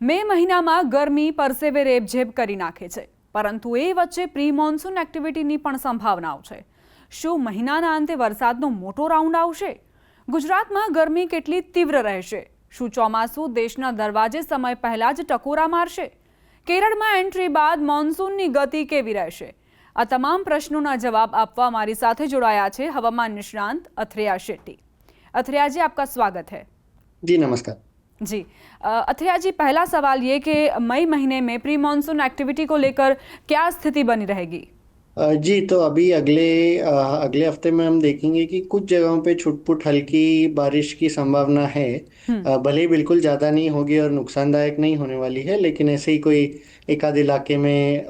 મે મહિનામાં ગરમી પરસેવે રેબઝેબ કરી નાખે છે, પરંતુ એ વચ્ચે પ્રી મોન્સૂન એક્ટિવિટીની પણ સંભાવનાઓ છે. શું મહિનાના અંતે વરસાદનો મોટો રાઉન્ડ આવશે? ગુજરાતમાં ગરમી કેટલી તીવ્ર રહેશે? શું ચોમાસું દેશના દરવાજે સમય પહેલા જ ટકોરા મારશે? કેરળમાં એન્ટ્રી બાદ મોન્સૂનની ગતિ કેવી રહેશે? આ તમામ પ્રશ્નોના જવાબ આપવા મારી સાથે જોડાયા છે હવાमान નિષ્ણાંત અથરેયા शेट्टी. અથરેયા जी, आपका स्वागत है. जी नमस्कार. जी अथरिया जी, पहला सवाल ये कि मई महीने में प्री मानसून एक्टिविटी को लेकर क्या स्थिति बनी रहेगी? जी तो अभी अगले हफ्ते में हम देखेंगे कि कुछ जगहों पे छुटपुट हल्की बारिश की संभावना है. भले ही बिल्कुल ज़्यादा नहीं होगी और नुकसानदायक नहीं होने वाली है, लेकिन ऐसे ही कोई एक आध इलाके में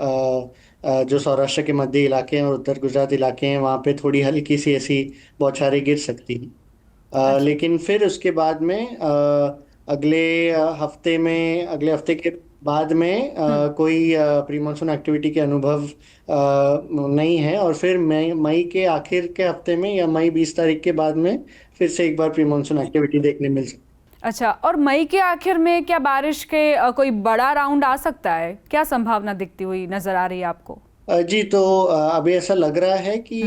जो सौराष्ट्र के मध्य इलाके हैं और उत्तर गुजरात इलाके हैं वहाँ पे थोड़ी हल्की सी ऐसी बौछारें गिर सकती हैं. लेकिन फिर उसके बाद में अगले हफ्ते के बाद में कोई प्री मानसून एक्टिविटी के अनुभव नहीं है और फिर मई के आखिर के हफ्ते में या मई 20 तारीख के बाद में फिर से एक बार प्री मानसून एक्टिविटी देखने मिल सकती है. अच्छा, और मई के आखिर में क्या बारिश के कोई बड़ा राउंड आ सकता है? क्या संभावना दिखती हुई नजर आ रही है आपको? जी तो अभी ऐसा लग रहा है कि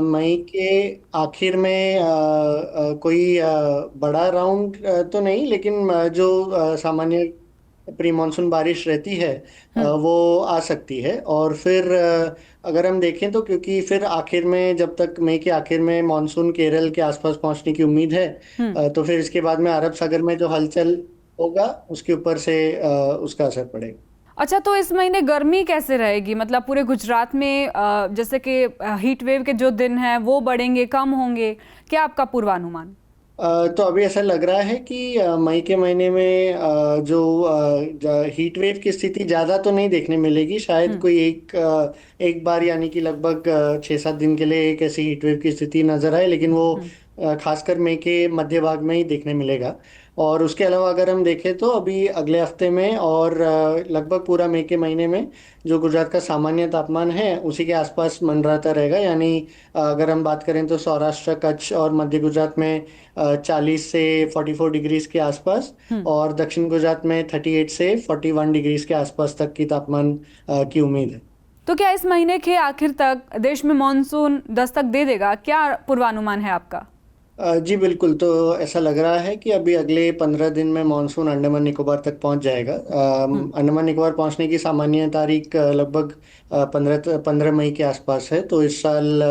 मई के आखिर में कोई बड़ा राउंड तो नहीं, लेकिन जो सामान्य प्री मानसून बारिश रहती है वो आ सकती है. और फिर अगर हम देखें तो क्योंकि फिर आखिर में जब तक मई के आखिर में मानसून केरल के आसपास पहुंचने की उम्मीद है, तो फिर इसके बाद में अरब सागर में जो हलचल होगा उसके ऊपर से उसका असर पड़ेगा. अच्छा, तो इस महीने गर्मी कैसे रहेगी? मतलब पूरे गुजरात में जैसे कि हीट वेव के जो दिन हैं वो बढ़ेंगे, कम होंगे? क्या आपका पूर्वानुमान? तो अभी ऐसा लग रहा है कि मई के महीने में जो हीट वेव की स्थिति ज़्यादा तो नहीं देखने मिलेगी. शायद कोई एक बार यानी कि लगभग 6-7 दिन के लिए एक ऐसी हीट वेव की स्थिति नजर आए, लेकिन वो खासकर मई के मध्य भाग में ही देखने मिलेगा. और उसके अलावा अगर हम देखें तो अभी अगले हफ्ते में और लगभग पूरा मई के महीने में जो गुजरात का सामान्य तापमान है उसी के आसपास मंडराता रहेगा. यानी अगर हम बात करें तो सौराष्ट्र, कच्छ और मध्य गुजरात में 40 से 44 डिग्रीज के आसपास और दक्षिण गुजरात में 38 से 41 डिग्रीज के आसपास तक की तापमान की उम्मीद है. तो क्या इस महीने के आखिर तक देश में मानसून दस्तक दे देगा? क्या पूर्वानुमान है आपका? जी बिल्कुल, तो ऐसा लग रहा है कि अभी अगले 15 दिन में मानसून अंडमान निकोबार तक पहुंच जाएगा. अंडमान निकोबार पहुंचने की सामान्य तारीख लगभग 15 मई के आसपास है. तो इस साल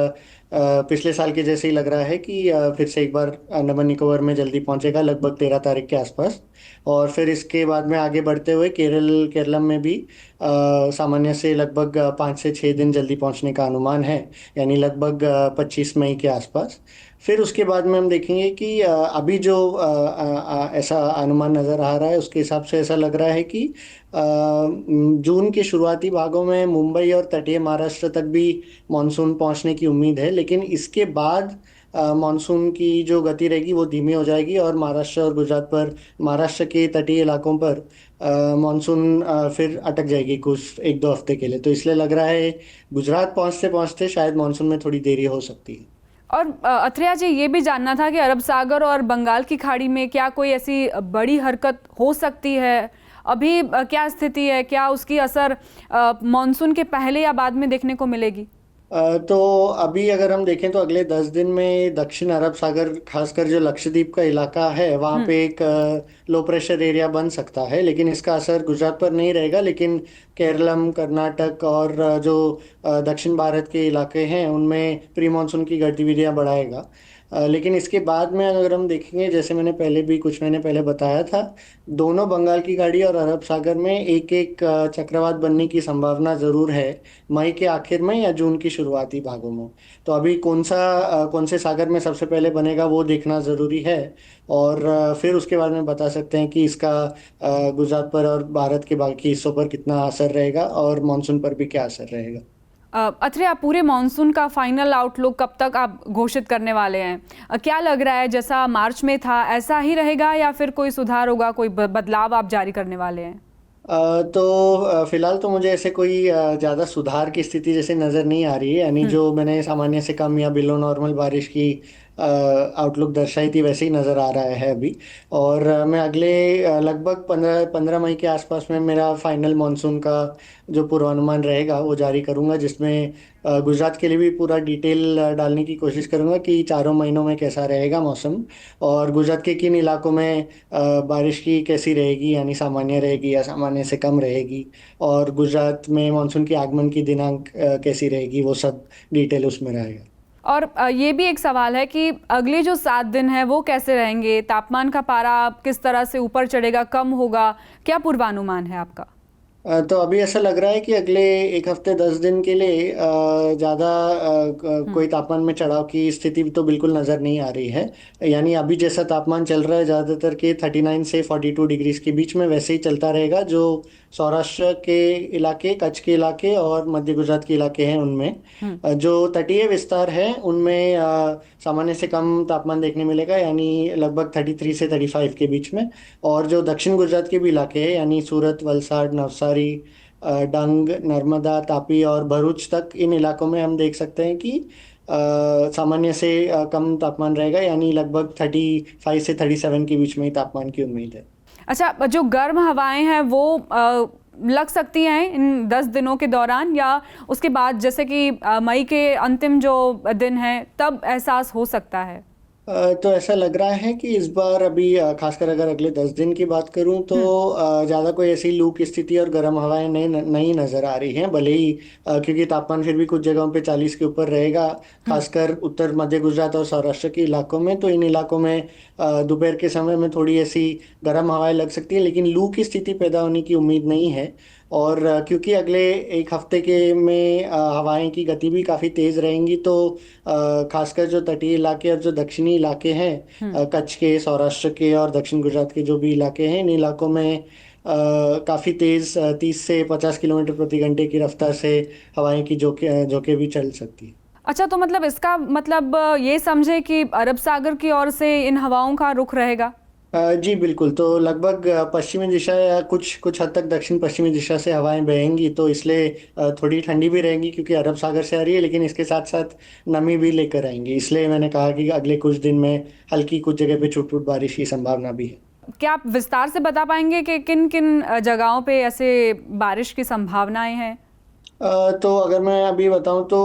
पिछले साल के जैसे ही लग रहा है कि फिर से एक बार अंडमान निकोबार में जल्दी पहुंचेगा, लगभग 13 तारीख के आसपास. और फिर इसके बाद में आगे बढ़ते हुए केरलम में भी सामान्य से लगभग 5 से 6 दिन जल्दी पहुंचने का अनुमान है, यानी लगभग 25 मई के आसपास. फिर उसके बाद में हम देखेंगे कि अभी जो ऐसा अनुमान नज़र आ रहा है उसके हिसाब से ऐसा लग रहा है कि जून के शुरुआती भागों में मुंबई और तटीय महाराष्ट्र तक भी मानसून पहुंचने की उम्मीद है. लेकिन इसके बाद मानसून की जो गति रहेगी वो धीमी हो जाएगी और महाराष्ट्र के तटीय इलाकों पर मानसून फिर अटक जाएगी कुछ 1-2 हफ्ते के लिए. तो इसलिए लग रहा है गुजरात पहुंचते पहुंचते शायद मानसून में थोड़ी देरी हो सकती है. और अथरिया जी, ये भी जानना था कि अरब सागर और बंगाल की खाड़ी में क्या कोई ऐसी बड़ी हरकत हो सकती है? अभी क्या स्थिति है? क्या उसकी असर मानसून के पहले या बाद में देखने को मिलेगी? तो अभी अगर हम देखें तो अगले 10 दिन में दक्षिण अरब सागर, खासकर जो लक्षद्वीप का इलाका है वहाँ पे एक लो प्रेशर एरिया बन सकता है. लेकिन इसका असर गुजरात पर नहीं रहेगा, लेकिन केरलम, कर्नाटक और जो दक्षिण भारत के इलाके हैं उनमें प्री मानसून की गतिविधियाँ बढ़ाएगा. लेकिन इसके बाद में अगर हम देखेंगे, जैसे मैंने पहले भी कुछ महीने पहले बताया था, दोनों बंगाल की खाड़ी और अरब सागर में एक एक चक्रवात बनने की संभावना ज़रूर है मई के आखिर में या जून की शुरुआती भागों में. तो अभी कौन से सागर में सबसे पहले बनेगा वो देखना ज़रूरी है. और फिर उसके बाद में बता सकते हैं कि इसका गुजरात पर और भारत के बाकी हिस्सों पर कितना असर रहेगा और मानसून पर भी क्या असर रहेगा. अथरिया, पूरे मानसून का फाइनल आउटलुक कब तक आप घोषित करने वाले हैं? क्या लग रहा है, जैसा मार्च में था ऐसा ही रहेगा या फिर कोई सुधार होगा, कोई बदलाव आप जारी करने वाले हैं? तो फिलहाल तो मुझे ऐसे कोई ज़्यादा सुधार की स्थिति जैसे नज़र नहीं आ रही है. यानी जो मैंने सामान्य से कम या बिलो नॉर्मल बारिश की आउटलुक दर्शाई थी वैसे ही नज़र आ रहा है अभी। और मैं अगले लगभग 15 मई के आसपास में मेरा फाइनल मानसून का जो पूर्वानुमान रहेगा वो जारी करूंगा, जिसमें गुजरात के लिए भी पूरा डिटेल डालने की कोशिश करूंगा कि चारों महीनों में कैसा रहेगा मौसम, और गुजरात के किन इलाकों में बारिश की कैसी रहेगी, यानी सामान्य रहेगी या सामान्य से कम रहेगी, और गुजरात में मानसून की आगमन की दिनांक कैसी रहेगी, वो सब डिटेल उसमें रहेगा। और ये भी एक सवाल है कि अगले जो 7 दिन है वो कैसे रहेंगे, तापमान का पारा किस तरह से ऊपर चढ़ेगा, कम होगा, क्या पूर्वानुमान है आपका? तो अभी ऐसा लग रहा है कि अगले एक हफ्ते 10 दिन के लिए ज़्यादा कोई तापमान में चढ़ाव की स्थिति तो बिल्कुल नज़र नहीं आ रही है। यानी अभी जैसा तापमान चल रहा है ज़्यादातर के 39 से 42 डिग्रीज के बीच में, वैसे ही चलता रहेगा। जो सौराष्ट्र के इलाके, कच्छ के इलाके और मध्य गुजरात के इलाके हैं उनमें, जो तटीय विस्तार है उनमें सामान्य से कम तापमान देखने मिलेगा, यानी लगभग 33 से 35 के बीच में। और जो दक्षिण गुजरात के भी इलाके हैं, यानी सूरत, वलसाड, नवसारी, डांग, नर्मदा, तापी और भरूच तक, इन इलाकों में हम देख सकते हैं कि सामान्य से कम तापमान रहेगा, यानी लगभग 35 से 37 के बीच में ही तापमान की उम्मीद है। अच्छा, जो गर्म हवाएं हैं वो लग सकती हैं इन 10 दिनों के दौरान, या उसके बाद जैसे कि मई के अंतिम जो दिन है तब एहसास हो सकता है? तो ऐसा लग रहा है कि इस बार अभी खासकर अगर अगले 10 दिन की बात करूं तो ज़्यादा कोई ऐसी लू की स्थिति और गर्म हवाएं नहीं नज़र आ रही हैं, भले ही क्योंकि तापमान फिर भी कुछ जगहों पे 40 के ऊपर रहेगा, खासकर उत्तर मध्य गुजरात और सौराष्ट्र के इलाकों में। तो इन इलाकों में दोपहर के समय में थोड़ी ऐसी गर्म हवाएं लग सकती हैं, लेकिन लू की स्थिति पैदा होने की उम्मीद नहीं है। और क्योंकि अगले एक हफ्ते के में हवाएं की गति भी काफ़ी तेज़ रहेंगी, तो खासकर जो तटीय इलाके और जो दक्षिणी इलाके हैं, कच्छ के, सौराष्ट्र के और दक्षिण गुजरात के जो भी इलाके हैं, इन इलाकों में काफ़ी तेज़ 30 से 50 किलोमीटर प्रति घंटे की रफ्तार से हवाएं की झोंके भी चल सकती है। अच्छा, तो मतलब इसका मतलब ये समझे कि अरब सागर की ओर से इन हवाओं का रुख रहेगा? जी बिल्कुल। तो लगभग पश्चिमी दिशा या कुछ कुछ हद तक दक्षिण पश्चिमी दिशा से हवाएं बहेंगी, तो इसलिए थोड़ी ठंडी भी रहेंगी क्योंकि अरब सागर से आ रही है, लेकिन इसके साथ साथ नमी भी लेकर आएंगी। इसलिए मैंने कहा कि अगले कुछ दिन में हल्की कुछ जगह पे छुट-पुट बारिश की संभावना भी है। क्या आप विस्तार से बता पाएंगे कि किन किन जगहों पे ऐसे बारिश की संभावनाएं हैं? तो अगर मैं अभी बताऊं तो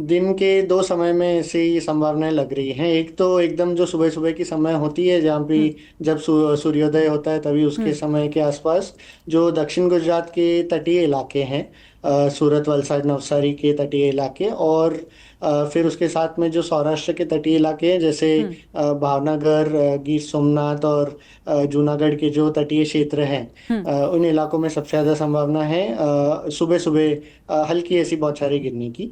दिन के दो समय में ऐसी संभावनाएं लग रही हैं। एक तो एकदम जो सुबह सुबह की समय होती है, जहाँ पे जब सूर्योदय होता है तभी उसके समय के आसपास जो दक्षिण गुजरात के तटीय इलाके हैं, सूरत, वलसाड, नवसारी के तटीय इलाके, और फिर उसके साथ में जो सौराष्ट्र के तटीय इलाके हैं, जैसे भावनगर, गिर सोमनाथ और जूनागढ़ के जो तटीय क्षेत्र हैं, उन इलाकों में सबसे ज़्यादा संभावना है सुबह सुबह हल्की ऐसी बौछारें गिरने की।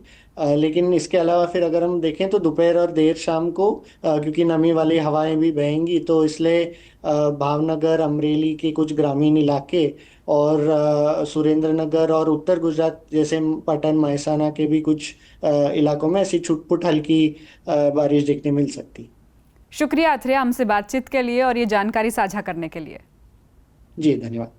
लेकिन इसके अलावा फिर अगर हम देखें तो दोपहर और देर शाम को, क्योंकि नमी वाली हवाएं भी बहेंगी, तो इसलिए भावनगर, अमरेली के कुछ ग्रामीण इलाके और सुरेंद्र नगर और उत्तर गुजरात जैसे पटन, महसाना के भी कुछ इलाकों में ऐसी छुटपुट हल्की बारिश देखने मिल सकती। शुक्रिया अथरिया, हमसे बातचीत के लिए और ये जानकारी साझा करने के लिए। जी धन्यवाद।